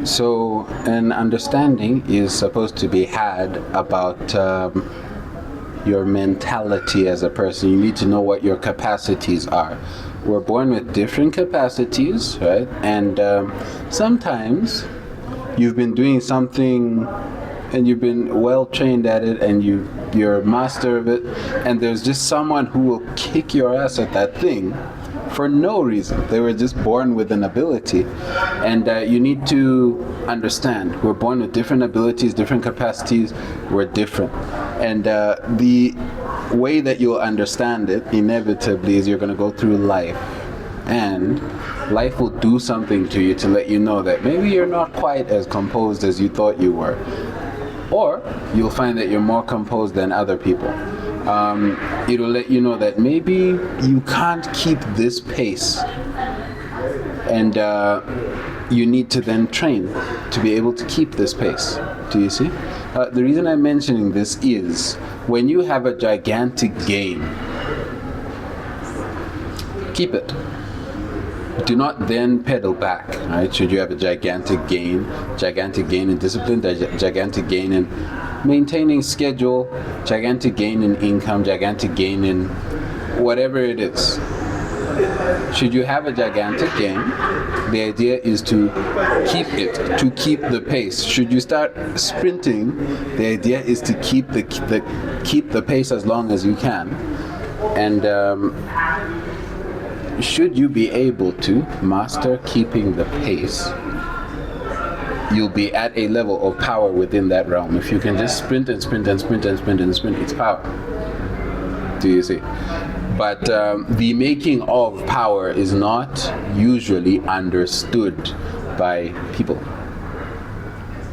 So an understanding is supposed to be had about your mentality as a person. You need to know what your capacities are. We're born with different capacities, right? And sometimes you've been doing something and you've been well trained at it and you're a master of it, and there's just someone who will kick your ass at that thing for no reason. They were just born with an ability. And you need to understand, we're born with different abilities, different capacities, we're different. And the way that you'll understand it, inevitably, is you're going to go through life. And life will do something to you to let you know that maybe you're not quite as composed as you thought you were. Or you'll find that you're more composed than other people. It'll let you know that maybe you can't keep this pace, and you need to then train to be able to keep this pace. Do you see? The reason I'm mentioning this is when you have a gigantic gain, keep it. Do not then pedal back, right? Should you have a gigantic gain in discipline, gigantic gain in maintaining schedule, gigantic gain in income, gigantic gain in whatever it is. Should you have a gigantic gain, the idea is to keep it, to keep the pace. Should you start sprinting, the idea is to keep the pace as long as you can. And should you be able to master keeping the pace, you'll be at a level of power within that realm. If you can just sprint and sprint and sprint and sprint and sprint, it's power. Do you see? But the making of power is not usually understood by people.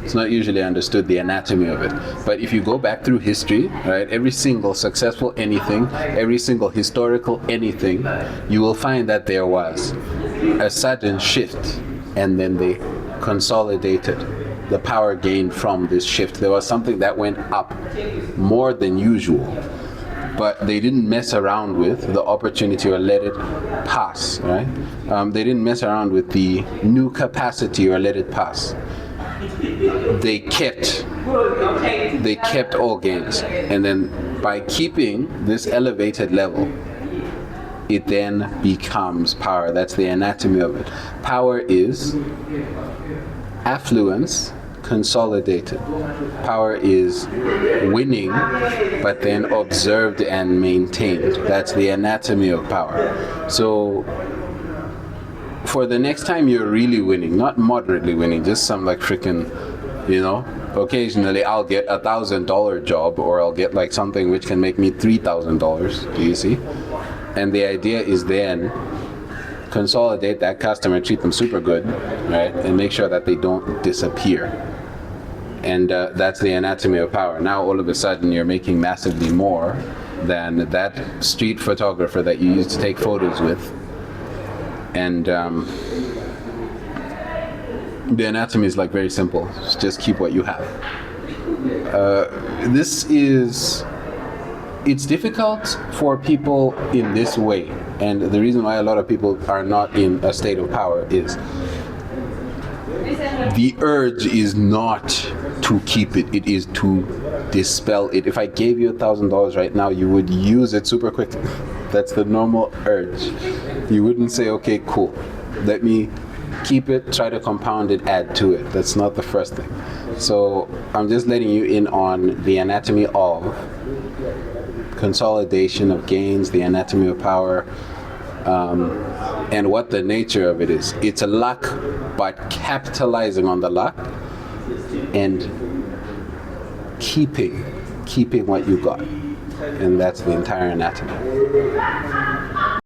It's not usually understood, the anatomy of it. But if you go back through history, right, every single successful anything, every single historical anything, you will find that there was a sudden shift, and then they consolidated the power gained from this shift. There was something that went up more than usual, but they didn't mess around with the opportunity or let it pass, right? They didn't mess around with the new capacity or let it pass. They kept all gains, and then by keeping this elevated level, it then becomes power. That's the anatomy of it. Power is affluence consolidated. Power is winning, but then observed and maintained. That's the anatomy of power. So for the next time you're really winning, not moderately winning, just some like freaking, occasionally I'll get $1,000 job, or I'll get like something which can make me $3,000. Do you see? And the idea is then consolidate that customer, treat them super good, right? And make sure that they don't disappear. And that's the anatomy of power. Now all of a sudden you're making massively more than that street photographer that you used to take photos with. And the anatomy is like very simple. Just keep what you have. It's difficult for people in this way, and the reason why a lot of people are not in a state of power is the urge is not to keep it, it is to dispel it. If I gave you $1,000 right now, you would use it super quickly. That's the normal urge. You wouldn't say, okay, cool, let me keep it, try to compound it, add to it. That's not the first thing. So I'm just letting you in on the anatomy of consolidation of gains, the anatomy of power, and what the nature of it is. It's a luck, but capitalizing on the luck and keeping what you got. And that's the entire anatomy.